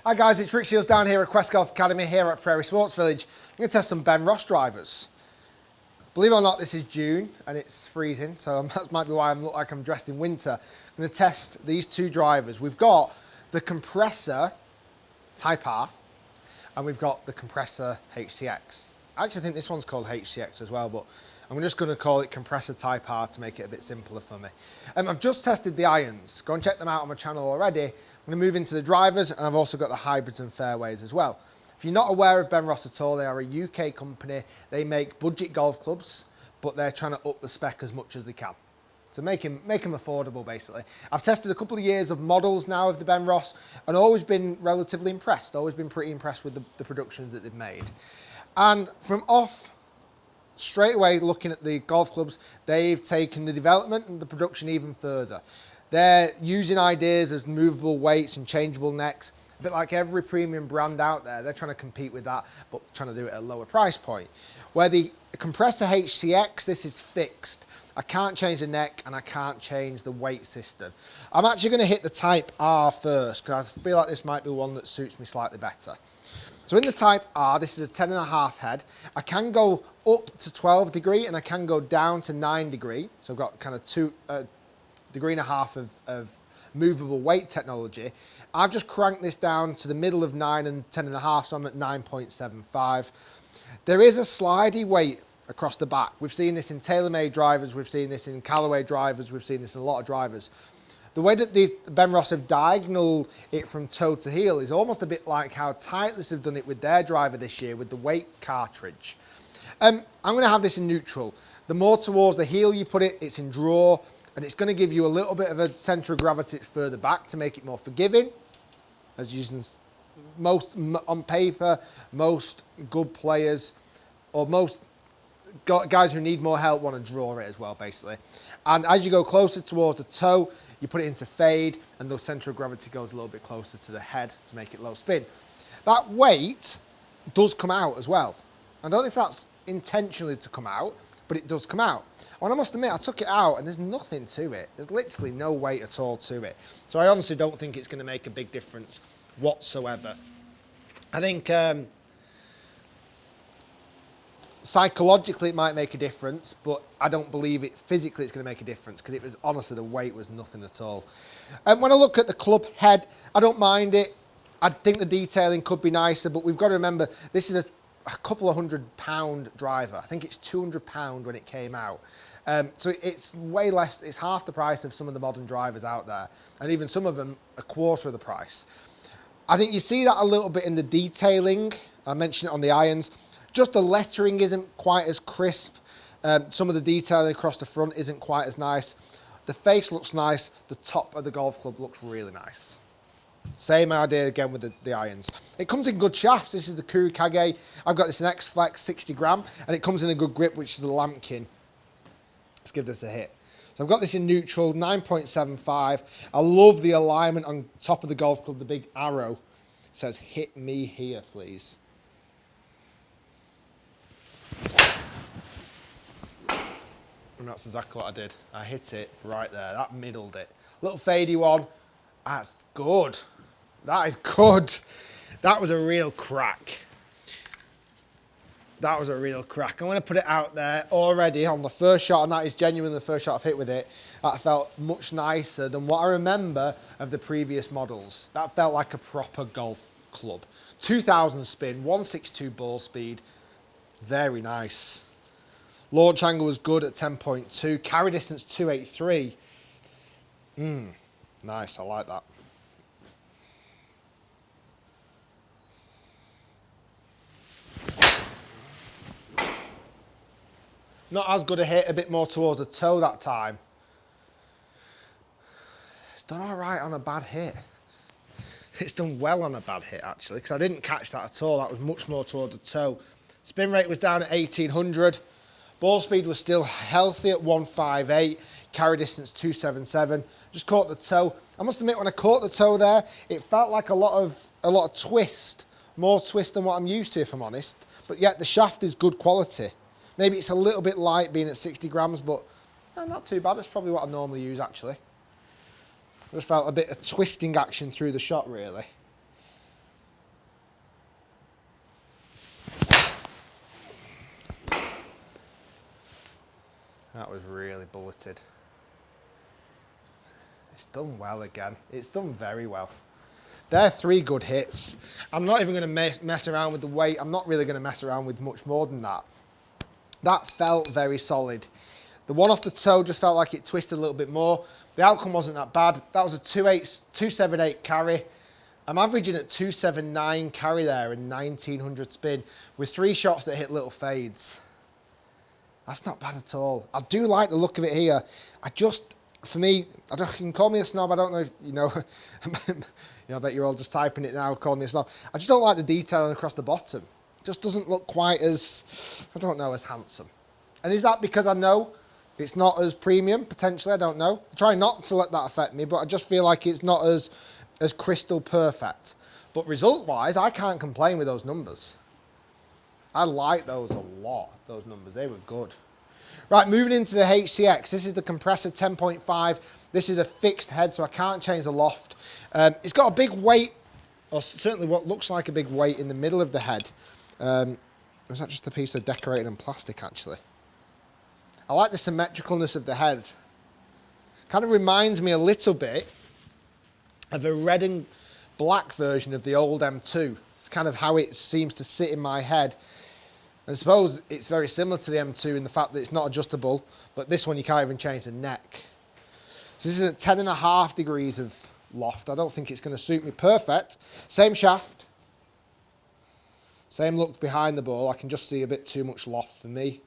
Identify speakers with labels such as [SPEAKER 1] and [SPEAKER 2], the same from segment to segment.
[SPEAKER 1] Hi guys, it's Rick Shiels down here at Quest Golf Academy here at Prairie Sports Village. I'm going to test some Benross drivers. Believe it or not, this is June and it's freezing, so that might be why I look like I'm dressed in winter. I'm going to test these two drivers. We've got the Compressor Type R and we've got the Compressor HTX. I actually think this one's called HTX as well, but I'm just going to call it Compressor Type R to make it a bit simpler for me. I've just tested the irons. Go and check them out on my channel already. I'm going to move into the drivers, and I've also got the hybrids and fairways as well. If you're not aware of Benross at all, they are a UK company. They make budget golf clubs, but they're trying to up the spec as much as they can. So make them affordable, basically. I've tested a couple of years of models now of the Benross, and always been relatively impressed. Always been pretty impressed with the productions that they've made. And from off, straight away looking at the golf clubs, they've taken the development and the production even further. They're using ideas as movable weights and changeable necks, a bit like every premium brand out there. They're trying to compete with that, but trying to do it at a lower price point. Where the Compressor HTX, this is fixed. I can't change the neck and I can't change the weight system. I'm actually going to hit the Type R first because I feel like this might be one that suits me slightly better. So in the Type R, this is a 10.5 head. I can go up to 12 degree and I can go down to 9 degree. So I've got kind of 2.5 degree of movable weight technology. I've just cranked this down to the middle of 9 and 10.5, so I'm at 9.75. There is a slidey weight across the back. We've seen this in TaylorMade drivers, we've seen this in Callaway drivers, we've seen this in a lot of drivers. The way that these Benross have diagonal it from toe to heel is almost a bit like how Titleist have done it with their driver this year with the weight cartridge. I'm going to have this in neutral. The more towards the heel you put it, it's in draw, and it's going to give you a little bit of a centre of gravity further back to make it more forgiving. As using most, on paper, most good players, or most guys who need more help want to draw it as well, basically. And as you go closer towards the toe, you put it into fade, and the centre of gravity goes a little bit closer to the head to make it low spin. That weight does come out as well. I don't know if that's intentionally to come out, but it does come out. And I must admit, I took it out and there's nothing to it. There's literally no weight at all to it. So I honestly don't think it's going to make a big difference whatsoever. I think psychologically it might make a difference, but I don't believe it physically it's going to make a difference because it was honestly the weight was nothing at all. When I look at the club head, I don't mind it. I think the detailing could be nicer, but we've got to remember this is a couple of £100 driver. I think it's £200 when it came out. So it's way less, it's half the price of some of the modern drivers out there, and even some of them a quarter of the price. I think you see that a little bit in the detailing. I mentioned it on the irons. Just the lettering isn't quite as crisp. Some of the detailing across the front isn't quite as nice. The face looks nice. The top of the golf club looks really nice. Same idea again with the irons. It comes in good shafts. This is the Kurikage. I've got this in X-Flex 60 gram, and it comes in a good grip, which is the Lambkin. Let's give this a hit. So I've got this in neutral, 9.75. I love the alignment on top of the golf club, the big arrow. It says, hit me here, please. And that's exactly what I did. I hit it right there. That middled it. Little fadey one. That's good. That is good. That was a real crack. That was a real crack. I'm going to put it out there already on the first shot, and that is genuinely the first shot I've hit with it. That felt much nicer than what I remember of the previous models. That felt like a proper golf club. 2000 spin, 162 ball speed. Very nice. Launch angle was good at 10.2. Carry distance 283. Nice, I like that. Not as good a hit, a bit more towards the toe that time. It's done all right on a bad hit. It's done well on a bad hit, actually, because I didn't catch that at all. That was much more towards the toe. Spin rate was down at 1800. Ball speed was still healthy at 158. Carry distance 277. Just caught the toe. I must admit, when I caught the toe there, it felt like a lot of twist. More twist than what I'm used to, if I'm honest. But yet the shaft is good quality. Maybe it's a little bit light being at 60 grams, but not too bad. That's probably what I normally use, actually. I just felt a bit of twisting action through the shot, really. bulleted. It's done well again. It's done very well. They're 3 good hits. I'm not even going to mess around with the weight. I'm not really going to mess around with much more than that. That felt very solid. The one off the toe just felt like it twisted a little bit more. The outcome wasn't that bad. That was a 278 carry. I'm averaging at 279 carry there and 1900 spin with 3 shots that hit little fades. That's not bad at all. I do like the look of it here. For me, you can call me a snob. I don't know if, you know, I bet you're all just typing it now, calling me a snob. I just don't like the detailing across the bottom. It just doesn't look quite as, I don't know, as handsome. And is that because I know it's not as premium, potentially? I don't know. I try not to let that affect me, but I just feel like it's not as crystal perfect. But result-wise, I can't complain with those numbers. I like those a lot, those numbers. They were good. Right, moving into the HTX. This is the compressor 10.5. This is a fixed head, so I can't change the loft. It's got a big weight, or certainly what looks like a big weight in the middle of the head. Is that just a piece of decorated and plastic, actually? I like the symmetricalness of the head. Kind of reminds me a little bit of a red and black version of the old M2. It's kind of how it seems to sit in my head. I suppose it's very similar to the M2 in the fact that it's not adjustable, but this one you can't even change the neck. So this is at 10.5 degrees of loft. I don't think it's going to suit me perfect. Same shaft. Same look behind the ball. I can just see a bit too much loft for me.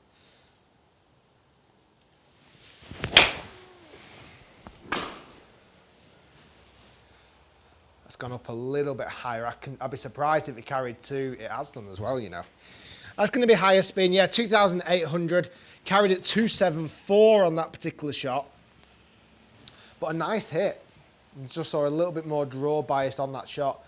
[SPEAKER 1] It's gone up a little bit higher. I'd be surprised if it carried 2. It has done as well, you know. That's going to be higher spin. Yeah, 2,800. Carried at 274 on that particular shot. But a nice hit. Just saw a little bit more draw bias on that shot.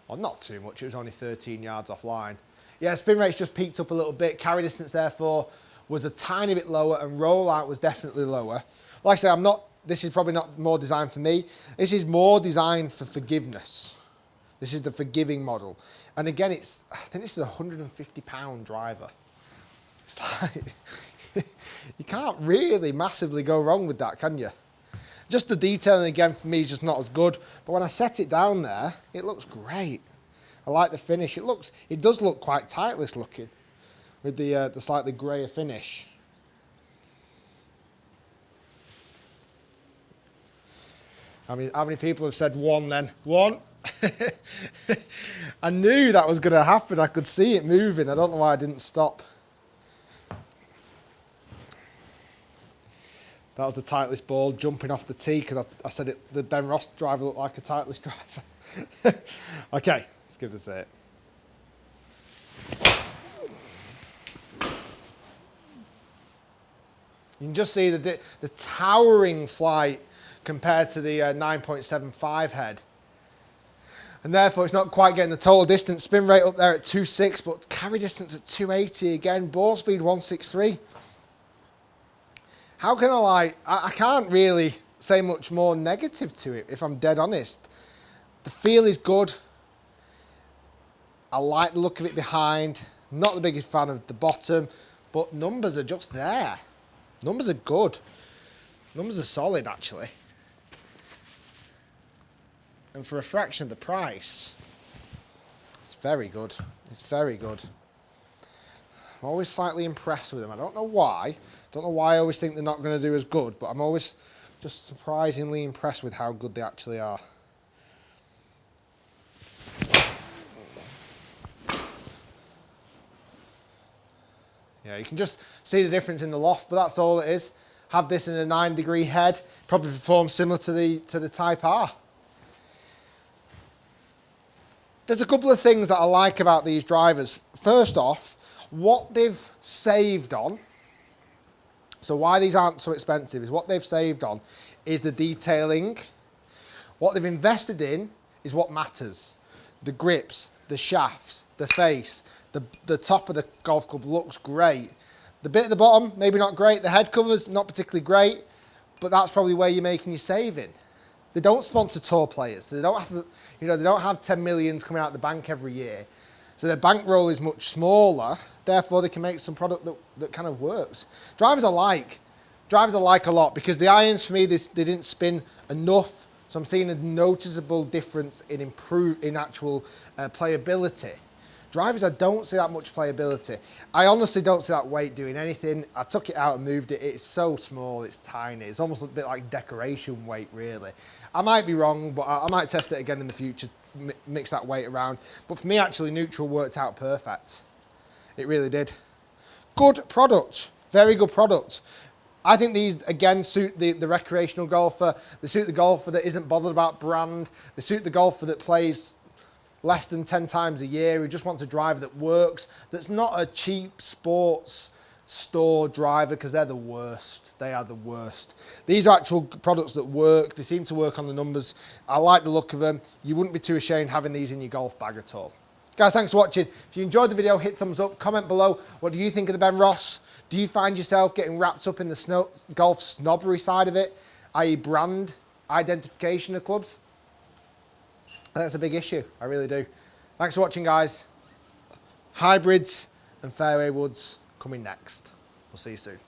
[SPEAKER 1] Well, not too much. It was only 13 yards offline. Yeah, spin rate's just peaked up a little bit. Carry distance, therefore, was a tiny bit lower, and rollout was definitely lower. Like I say, this is probably not more designed for me. This is more designed for forgiveness. This is the forgiving model. And again, I think this is a £150 driver. It's like, you can't really massively go wrong with that, can you? Just the detailing again for me is just not as good. But when I set it down there, it looks great. I like the finish. It does look quite Titleist looking with the slightly greyer finish. I mean, how many people have said 1 then? 1? I knew that was going to happen. I could see it moving. I don't know why I didn't stop. That was the Titleist ball jumping off the tee because I said the Benross driver looked like a Titleist driver. Okay, let's give this a hit. You can just see the towering flight compared to the 9.75 head. And therefore it's not quite getting the total distance. Spin rate up there at 2.6, but carry distance at 280 again. Ball speed 163. How can I can't really say much more negative to it, if I'm dead honest. The feel is good. I like the look of it behind. Not the biggest fan of the bottom, but numbers are just there. Numbers are good. Numbers are solid, actually. And for a fraction of the price, it's very good. It's very good. I'm always slightly impressed with them. I don't know why. Don't know why I always think they're not going to do as good, but I'm always just surprisingly impressed with how good they actually are. Yeah, you can just see the difference in the loft, but that's all it is. Have this in a 9-degree head, probably performs similar to the Type R. There's a couple of things that I like about these drivers. First off, what they've saved on. So why these aren't so expensive is what they've saved on is the detailing. What they've invested in is what matters. The grips, the shafts, the face, the top of the golf club looks great. The bit at the bottom, maybe not great. The head covers, not particularly great, but that's probably where you're making your saving. They don't sponsor tour players, so they don't have, they don't have 10 millions coming out of the bank every year. So their bankroll is much smaller, therefore they can make some product that kind of works. Drivers I like, drivers I like a lot because the irons for me, they didn't spin enough. So I'm seeing a noticeable difference in actual playability. Drivers, I don't see that much playability. I honestly don't see that weight doing anything. I took it out and moved it. It's so small, it's tiny. It's almost a bit like decoration weight, really. I might be wrong, but I might test it again in the future, mix that weight around. But for me, actually, neutral worked out perfect. It really did. Good product, very good product. I think these, again, suit the recreational golfer. They suit the golfer that isn't bothered about brand. They suit the golfer that plays less than 10 times a year, who just wants a driver that works, that's not a cheap sports store driver, because they're the worst. They are the worst. These are actual products that work. They seem to work on the numbers. I like the look of them. You wouldn't be too ashamed having these in your golf bag at all. Guys, thanks for watching. If you enjoyed the video, hit thumbs up. Comment below, what do you think of the Benross? Do you find yourself getting wrapped up in the golf snobbery side of it, i.e. brand identification of clubs? That's a big issue, I really do. Thanks for watching, guys. Hybrids and fairway woods coming next. We'll see you soon.